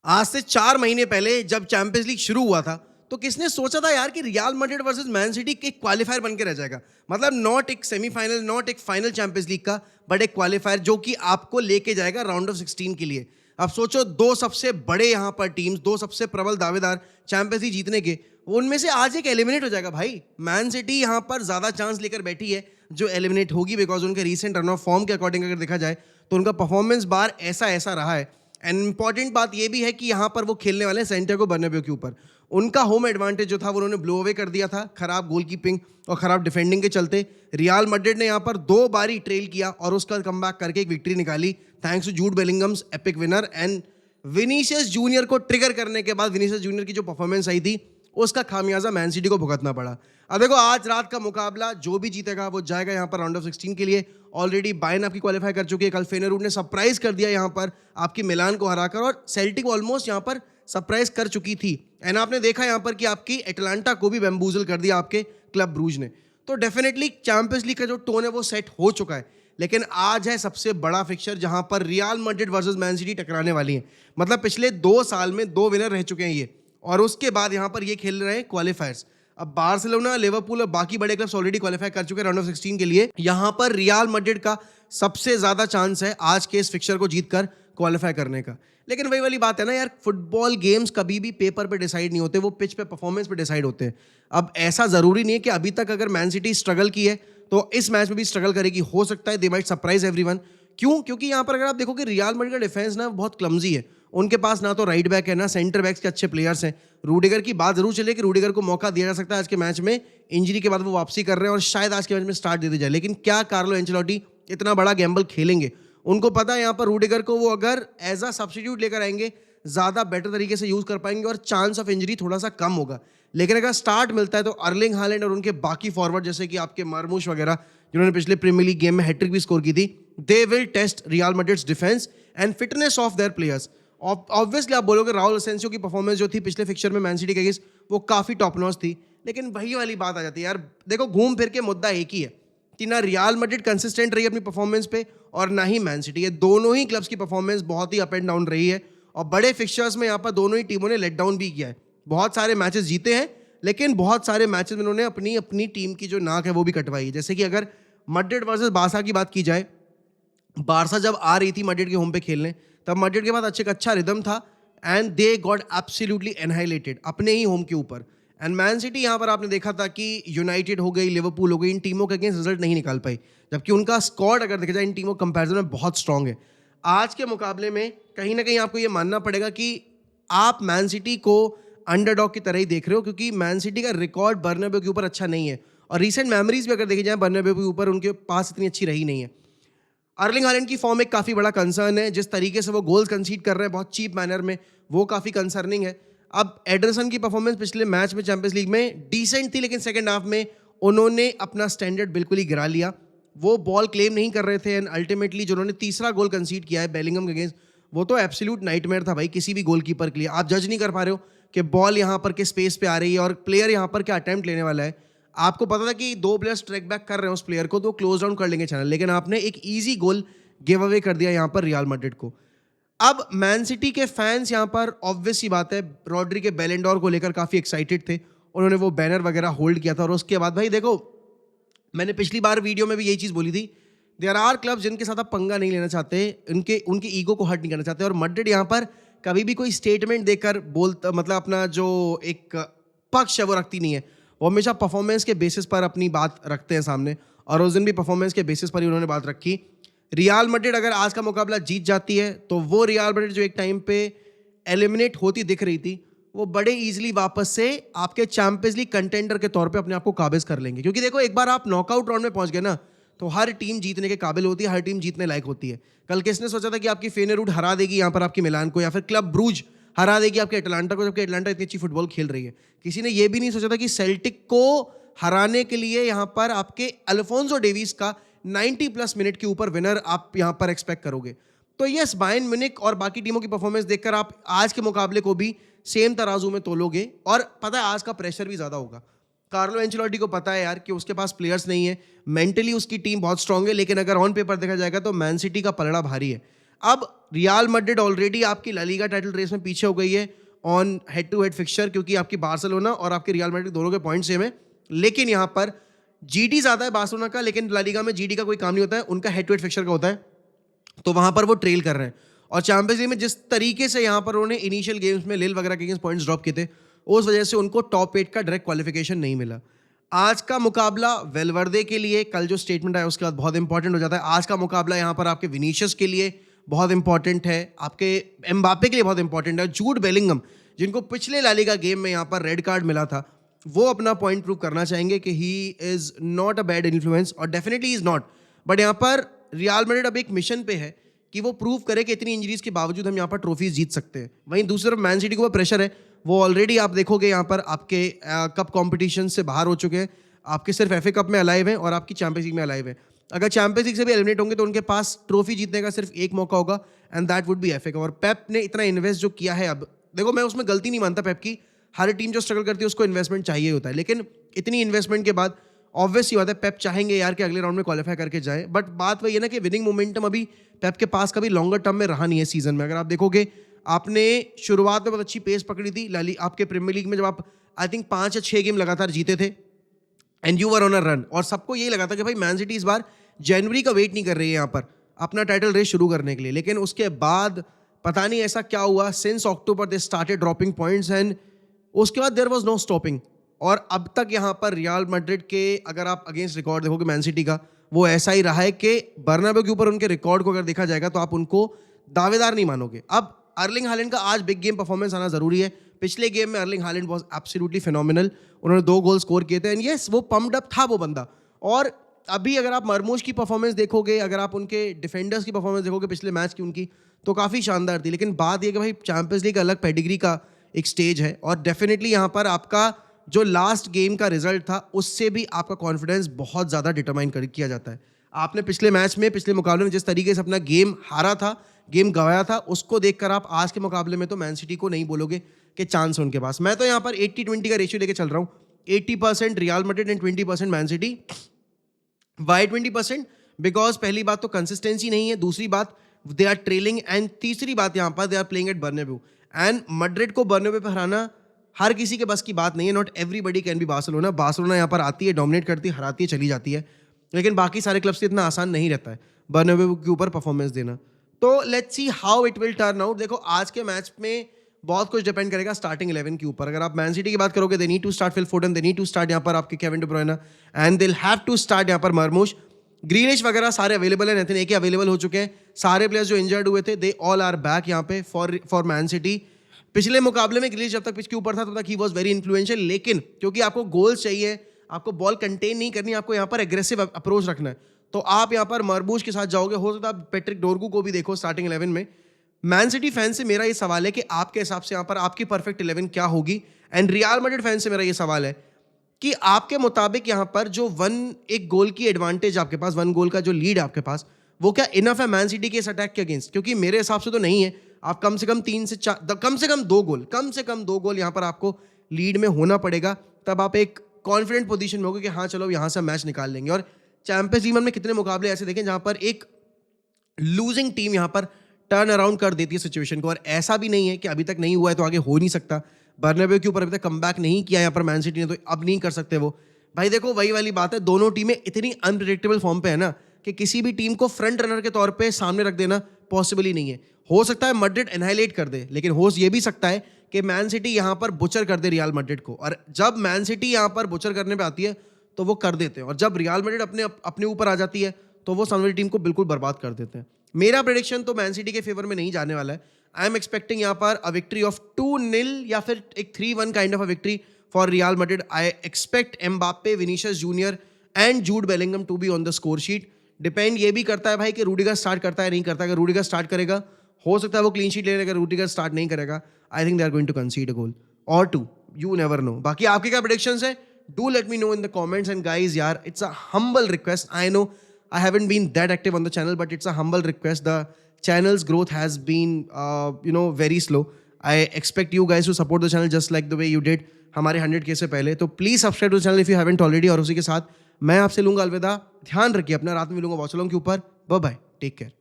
आज से 4 महीने पहले जब चैंपियंस लीग शुरू हुआ था, तो किसने सोचा था यार कि real Madrid versus man city एक क्वालिफायर बन के रह जाएगा। मतलब नॉट एक सेमीफाइनल, नॉट एक फाइनल चैंपियंस लीग का, बट एक क्वालिफायर जो कि आपको लेके जाएगा राउंड ऑफ 16 के लिए। अब सोचो, दो सबसे बड़े यहाँ पर टीम्स, दो सबसे प्रबल दावेदार चैंपियंस लीग जीतने के, उनमें से आज एक एलिमिनेट हो जाएगा भाई। मैन सिटी यहाँ पर ज्यादा चांस लेकर बैठी है जो एलिमिनेट होगी, बिकॉज उनके रीसेंट रन ऑफ फॉर्म के अकॉर्डिंग अगर देखा जाए तो उनका परफॉर्मेंस बार ऐसा ऐसा रहा है। एंड इंपॉर्टेंट बात यह भी है कि यहाँ पर वो खेलने वाले हैं सैंटियागो बर्नाब्यू के ऊपर। उनका होम एडवांटेज जो था वो उन्होंने ब्लो अवे कर दिया था खराब गोलकीपिंग और खराब डिफेंडिंग के चलते। रियल मैड्रिड ने यहाँ पर 2 बारी ट्रेल किया और उसका कमबैक करके एक विक्ट्री निकाली, thanks to Jude Bellingham's epic winner and Vinicius Junior को ट्रिगर करने के बाद विनीशियस जूनियर की जो परफॉर्मेंस आई थी उसका खामियाजा मैन सिटी को भुगतना पड़ा। अब देखो, आज रात का मुकाबला जो भी जीतेगा वो जाएगा यहाँ पर राउंड ऑफ 16 के लिए। ऑलरेडी बायर्न आपकी क्वालिफाई कर चुकी है, कल फेनररूड ने सरप्राइज कर दिया यहाँ पर आपकी मिलान को हराकर, और सेल्टिक ऑलमोस्ट यहाँ पर सरप्राइज कर चुकी थी। एंड आपने देखा यहाँ पर कि आपकी एटलांटा को भी बैम्बूजल कर दिया आपके क्लब ब्रूज ने। तो डेफिनेटली चैंपियंस लीग का जो टोन है वो सेट हो चुका है, लेकिन आज है सबसे बड़ा फिक्सचर जहां पर real Madrid versus man city टकराने वाली है। मतलब पिछले 2 साल में 2 विनर रह चुके हैं ये, और उसके बाद यहाँ पर ये खेल रहे हैं क्वालिफायर्स। अब बार्सिलोना, लिवरपूल और बाकी बड़े क्लब्स ऑलरेडी क्वालिफाई कर चुके हैं राउंड ऑफ 16 के लिए। यहाँ पर रियल मैड्रिड का सबसे ज्यादा चांस है आज के इस फिक्सचर को जीतकर क्वालिफाई करने का। लेकिन वही वाली बात है ना यार, फुटबॉल गेम्स कभी भी पेपर पे डिसाइड नहीं होते, वो पिच पे परफॉर्मेंस पे डिसाइड होते हैं। अब ऐसा जरूरी नहीं है कि अभी तक अगर मैन सिटी स्ट्रगल की है तो इस मैच में भी स्ट्रगल करेगी। हो सकता है दे माइट सरप्राइज एवरीवन। क्यों? क्योंकि यहाँ पर अगर आप देखोगे रियल मैड्रिड का डिफेंस ना बहुत क्लमजी है। उनके पास ना तो राइट बैक है ना सेंटर बैक्स के अच्छे प्लेयर्स हैं। रूडिगर की बात जरूर चले कि रूडिगर को मौका दिया जा सकता है आज के मैच में, इंजरी के बाद वो वापसी कर रहे हैं और शायद आज के मैच में स्टार्ट दे दी जाए। लेकिन क्या कार्लो एंचेलोटी इतना बड़ा गैम्बल खेलेंगे? उनको पता है यहाँ पर रूडिगर को वो अगर एज अ सब्स्टिट्यूट लेकर आएंगे ज़्यादा बेटर तरीके से यूज़ कर पाएंगे और चांस ऑफ इंजरी थोड़ा सा कम होगा। लेकिन अगर स्टार्ट मिलता है तो अर्लिंग हालैंड और उनके बाकी फॉरवर्ड जैसे कि आपके मरमूश वगैरह, जिन्होंने पिछले प्रीमियर लीग गेम में हैट्रिक भी स्कोर की थी, they will test Real Madrid's defence and fitness of their players. Obviously आप बोलोगे राउल असेंसियो की परफॉर्मेंस जो थी पिछले फिक्चर में मैन सिटी के अगेंस्ट वो काफ़ी टॉप नॉच थी, लेकिन वही वाली बात आ जाती है यार। देखो, घूम फिर के मुद्दा एक ही है कि ना रियल मैड्रिड कंसिस्टेंट रही अपनी परफॉर्मेंस पे और ना ही मैन सिटी। ये दोनों ही क्लब्स की परफॉर्मेंस बहुत ही अप एंड डाउन रही है, और बड़े फिक्चर्स में यहाँ पर दोनों ही टीमों ने लेट डाउन भी किया है। बहुत सारे मैचेस जीते हैं, लेकिन बहुत सारे मैचेस में उन्होंने अपनी अपनी टीम की जो नाक है वो भी कटवाई है। जैसे कि अगर मैड्रिड वर्सेस बारसा की बात की जाए, बारसा जब आ रही थी मैड्रिड के होम पे खेलने, तब मैड्रिड के पास अच्छा रिदम था एंड दे गॉट एब्सोल्युटली एनहाइलेटेड अपने ही होम के ऊपर। एंड मैन सिटी यहाँ पर आपने देखा था कि यूनाइटेड हो गई, लिवरपूल हो गई, इन टीमों के अगेंस्ट रिजल्ट नहीं निकाल पाई, जबकि उनका स्क्वाड अगर देखा जाए इन टीमों कंपैरिजन में बहुत स्ट्रांग है। आज के मुकाबले में कहीं ना कहीं आपको ये मानना पड़ेगा कि आप मैन सिटी को अंडरडॉग की तरह ही देख रहे हो, क्योंकि मैन सिटी का रिकॉर्ड बर्नाब्यू के ऊपर अच्छा नहीं है, और रीसेंट मेमोरीज भी अगर देखी जाए बर्नाब्यू के ऊपर उनके पास इतनी अच्छी रही नहीं है। अर्लिंग हालैंड की फॉर्म एक काफ़ी बड़ा कंसर्न है, जिस तरीके से वो गोल्स कंसीड कर रहे हैं बहुत चीप मैनर में, वो काफ़ी कंसर्निंग है। अब एडरसन की परफॉर्मेंस पिछले मैच में चैंपियंस लीग में डिसेंट थी, लेकिन सेकंड हाफ में उन्होंने अपना स्टैंडर्ड बिल्कुल ही गिरा लिया। वो बॉल क्लेम नहीं कर रहे थे एंड अल्टीमेटली जो उन्होंने तीसरा गोल कंसीड किया है बेलिंगम के अगेंस्ट, वो तो एब्सोल्यूट नाइटमेयर था भाई किसी भी गोलकीपर के लिए। आप जज नहीं कर पा रहे हो कि बॉल यहाँ पर के स्पेस पे आ रही है और प्लेयर यहाँ पर क्या अटेम्प्ट लेने वाला है। आपको पता था कि 2 प्लेयर्स ट्रैक बैक कर रहे हैं उस प्लेयर को तो क्लोज डाउन कर लेंगे चैनल, लेकिन आपने एक ईजी गोल गिव अवे कर दिया यहाँ पर रियल मैड्रिड को। अब मैन सिटी के फैंस यहाँ पर ऑब्वियस सी बात है रॉड्री के बैलन डोर को लेकर काफ़ी एक्साइटेड थे, उन्होंने वो बैनर वगैरह होल्ड किया था। और उसके बाद भाई देखो, मैंने पिछली बार वीडियो में भी यही चीज़ बोली थी, देयर आर क्लब्स जिनके साथ आप पंगा नहीं लेना चाहते, उनके ईगो को हर्ट नहीं करना चाहते, और मैड्रिड यहाँ पर कभी भी कोई स्टेटमेंट देकर बोलता, मतलब अपना जो एक पक्ष है वो रखती नहीं है। वो हमेशा परफॉर्मेंस के बेसिस पर अपनी बात रखते हैं सामने, और उस दिन भी परफॉर्मेंस के बेसिस पर ही उन्होंने बात रखी। रियल मैड्रिड अगर आज का मुकाबला जीत जाती है तो वो रियल मैड्रिड जो एक टाइम पे एलिमिनेट होती दिख रही थी, वो बड़े इजीली वापस से आपके चैंपियंस लीग कंटेंडर के तौर पे अपने आप को काबिज कर लेंगे। क्योंकि देखो, एक बार आप नॉकआउट राउंड में पहुंच गए ना, तो हर टीम जीतने के काबिल होती है, हर टीम जीतने लायक होती है। कल किसने सोचा था कि आपकी फेनररूड हरा देगी यहाँ पर आपकी मिलान को, या फिर क्लब ब्रूज हरा देगी आपके एटलांटा को, जबकि एटलांटा इतनी अच्छी फुटबॉल खेल रही है। किसी ने यह भी नहीं सोचा था कि सेल्टिक को हराने के लिए यहाँ पर आपके अल्फोंसो डेविस का 90+ मिनट के ऊपर विनर आप यहाँ पर एक्सपेक्ट करोगे। तो यस, बायर्न म्यूनिख और बाकी टीमों की परफॉर्मेंस देखकर आप आज के मुकाबले को भी सेम तराजू में तोलोगे, और पता है आज का प्रेशर भी ज़्यादा होगा। कार्लो एंचेलोटी को पता है यार कि उसके पास प्लेयर्स नहीं है, मेंटली उसकी टीम बहुत स्ट्रांग है, लेकिन अगर ऑन पेपर देखा जाएगा तो मैन सिटी का पलड़ा भारी है। अब रियल मैड्रिड ऑलरेडी आपकी ला लीगा टाइटल रेस में पीछे हो गई है on head to head fixture, क्योंकि आपकी बार्सिलोना और आपके रियल मैड्रिड दोनों के पॉइंट सेम है। लेकिन यहाँ पर जीडी ज़्यादा है बार्सिलोना का, लेकिन ला लीगा में जीडी का कोई काम नहीं होता है, उनका हेड टू हेड फिक्सचर का होता है, तो वहाँ पर वो ट्रेल कर रहे हैं। और चैंपियंस लीग में जिस तरीके से यहाँ पर उन्होंने इनिशियल गेम्स में लिल वगैरह के अगेंस्ट पॉइंट्स ड्रॉप किए थे, उस वजह से उनको टॉप 8 का डायरेक्ट क्वालिफिकेशन नहीं मिला। आज का मुकाबला वेलवर्दे के लिए, कल जो स्टेटमेंट आया उसके बाद बहुत इंपॉर्टेंट हो जाता है। आज का मुकाबला यहाँ पर आपके विनीशियस के लिए बहुत इंपॉर्टेंट है, आपके एम्बापे के लिए बहुत इंपॉर्टेंट है। जूड बेलिंगम, जिनको पिछले ला लीगा गेम में यहाँ पर रेड कार्ड मिला था, वो अपना पॉइंट प्रूव करना चाहेंगे कि he is not a bad influence, और डेफिनेटली इज़ नॉट। बट यहाँ पर रियल मैड्रिड अब एक मिशन पे है कि वो प्रूव करे कि इतनी इंजरीज के बावजूद हम यहाँ पर ट्रॉफीज जीत सकते हैं। वहीं दूसरी तरफ मैन सिटी को प्रेशर है, वो ऑलरेडी आप देखोगे यहाँ पर आपके कप कॉम्पिटिशन से बाहर हो चुके हैं, आपके सिर्फ एफए कप में अलाइव हैं और आपकी चैंपियंस लीग में अलाइव है। अगर चैंपियंस लीग से भी एलिमिनेट होंगे तो उनके पास ट्रॉफी जीतने का सिर्फ एक मौका होगा, and that would be FA cup. और पेप ने इतना इन्वेस्ट जो किया है, अब देखो मैं उसमें गलती नहीं मानता पेप की, हर टीम जो स्ट्रगल करती है उसको इन्वेस्टमेंट चाहिए होता है, लेकिन इतनी इन्वेस्टमेंट के बाद ऑब्वियस ही बात है पेप चाहेंगे यार कि अगले राउंड में क्वालिफाई करके जाए। बट बात वही है ना कि विनिंग मोमेंटम अभी पेप के पास कभी लॉन्गर टर्म में रहा नहीं है सीजन में। अगर आप देखोगे, आपने शुरुआत में बहुत अच्छी पेस पकड़ी थी आपके प्रीमियर लीग में, जब आप आई थिंक 5 या 6 गेम लगातार जीते थे, and you were on a run, और सबको यही लगा था कि भाई मैन सिटी इस बार जनवरी का वेट नहीं कर रही है यहाँ पर अपना टाइटल रेस शुरू करने के लिए। लेकिन उसके बाद पता नहीं ऐसा क्या हुआ, since October they started dropping points, and उसके बाद देयर वाज नो स्टॉपिंग। और अब तक यहाँ पर रियल मैड्रिड के अगर आप अगेंस्ट रिकॉर्ड देखोगे मैन सिटी का, वो ऐसा ही रहा है कि बर्नाब्यू के ऊपर उनके रिकॉर्ड को अगर देखा जाएगा तो आप उनको दावेदार नहीं मानोगे। अब अर्लिंग हालैंड का आज बिग गेम परफॉर्मेंस आना जरूरी है। पिछले गेम में Erling Haaland was absolutely phenomenal, उन्होंने 2 गोल स्कोर किए थे, एंड यस वो पम्प्ड अप था वो बंदा। और अभी अगर आप मरमूश की परफॉर्मेंस देखोगे, अगर आप उनके डिफेंडर्स की परफॉर्मेंस देखोगे पिछले मैच की उनकी, तो काफ़ी शानदार थी। लेकिन बात यह कि भाई चैंपियंस लीग अलग पेडिग्री का एक स्टेज है, और डेफिनेटली यहाँ पर आपका जो लास्ट गेम का रिजल्ट था उससे भी आपका कॉन्फिडेंस बहुत ज़्यादा डिटरमाइन किया जाता है। आपने पिछले मैच में, पिछले मुकाबले में जिस तरीके से अपना गेम हारा था, गेम गंवाया था, उसको देखकर आप आज के मुकाबले में तो मैन सिटी को नहीं बोलोगे कि चांस है उनके पास। मैं तो यहाँ पर 80-20 का रेशियो लेके चल रहा हूँ, 80% Real Madrid and 20% Man City. Why 20%? Because पहली बात तो कंसिस्टेंसी नहीं है, दूसरी बात दे आर ट्रेलिंग, एंड तीसरी बात यहाँ पर they are playing at Bernabeu, and Madrid को बर्नाब्यू पे हराना हर किसी के बस की बात नहीं है। Not everybody can be Barcelona. Barcelona यहाँ पर आती है, डोमिनेट करती है, हराती है, चली जाती है, लेकिन बाकी सारे क्लब्स से इतना आसान नहीं रहता है बर्नाब्यू के ऊपर परफॉर्मेंस देना। तो let's see how it will turn out. देखो आज के मैच में बहुत कुछ डिपेंड करेगा स्टार्टिंग 11 के ऊपर। अगर आप मैन सिटी की बात करोगे, they need to start Phil Foden, they need to start यहाँ पर आपके Kevin De Bruyne, and they will have to start यहाँ पर मरमूश, ग्रीलिश वगैरह सारे अवेलेबल है, नेथन एके अवेलेबल हो चुके हैं। सारे प्लेयर्स जो इंजर्ड हुए थे दे ऑल आर बैक यहाँ पे फॉर मैन सिटी। पिछले मुकाबले में ग्रीलिश जब तक पिच के ऊपर था तब तक ही वाज वेरी इन्फ्लुएंशियल, लेकिन क्योंकि आपको गोल्स चाहिए, आपको बॉल कंटेन नहीं करनी, आपको यहाँ पर एग्रेसिव अप्रोच रखना है, तो आप यहाँ पर मरमूश के साथ जाओगे। हो सकता है आप पैट्रिक डोरगू को भी देखो स्टार्टिंग 11 में। मैन सिटी फैन से मेरा ये सवाल है कि आपके हिसाब से यहाँ पर आपकी परफेक्ट 11 क्या होगी, एंड रियल मैड्रिड फैन से मेरा ये सवाल है कि आपके मुताबिक यहाँ पर जो एक गोल की एडवांटेज आपके पास, 1 गोल का जो लीड आपके पास, वो क्या इनफ है मैन सिटी के इस अटैक के अगेंस्ट? क्योंकि मेरे हिसाब से तो नहीं है। आप कम से कम 3 से 4, कम से कम 2 गोल यहाँ पर आपको लीड में होना पड़ेगा, तब आप एक कॉन्फिडेंट पोजीशन में होगे कि हाँ चलो यहाँ से मैच निकाल लेंगे। और चैंपियंस लीग में कितने मुकाबले ऐसे देखें जहाँ पर एक लूजिंग टीम यहाँ पर टर्न अराउंड कर देती है सिचुएशन को, और ऐसा भी नहीं है कि अभी तक नहीं हुआ है तो आगे हो नहीं सकता। बर्नाब्यू के ऊपर अभी तक कमबैक नहीं किया यहाँ पर मैन सिटी ने, तो अब नहीं कर सकते वो। भाई देखो वही वाली बात है, दोनों टीमें इतनी अनप्रेडिक्टेबल फॉर्म पे है ना कि किसी भी टीम को फ्रंट रनर के तौर पे सामने रख देना पॉसिबल ही नहीं है। हो सकता है मैड्रिड एनहाइलेट कर दे, लेकिन हो ये भी सकता है कि मैन सिटी यहाँ पर बुचर कर दे रियल मैड्रिड को, और जब मैन सिटी यहाँ पर बुचर करने पे आती है तो वो कर देते हैं, और जब रियल मैड्रिड अपने ऊपर आ जाती है तो वो सामने टीम को बिल्कुल बर्बाद कर देते हैं। मेरा प्रेडिक्शन तो मैन सिटी के फेवर में नहीं जाने वाला है। आई एम एक्सपेक्टिंग यहाँ पर अ विक्ट्री ऑफ 2-0 या फिर एक 3-1 kind of a victory for Real Madrid. I expect Mbappe, Vinicius Junior and Jude Bellingham to be on the score sheet. Depend ये भी करता है भाई कि रूडिगर स्टार्ट करता है नहीं करता। अगर रूडिगर स्टार्ट करेगा हो सकता है वो क्लीन शीट ले लेगा, अगर रूडिगर स्टार्ट नहीं करेगा I think they are going to concede a goal or 2, you never know. बाकी आपके क्या प्रेडिक्शंस है? Do let me know in the comments. And guys यार, it's a humble request, I know I haven't been that active on the channel, but it's a humble request. The channel's growth has been, very slow. I expect you guys to support the channel just like the way you did हमारे 100K से पहले. तो please subscribe to channel if you haven't already. और उसी के साथ मैं आपसे लूँगा अलविदा। ध्यान रखिए अपना, रात में मिलूंगा वॉचलॉन्ग के ऊपर। Bye bye, take care.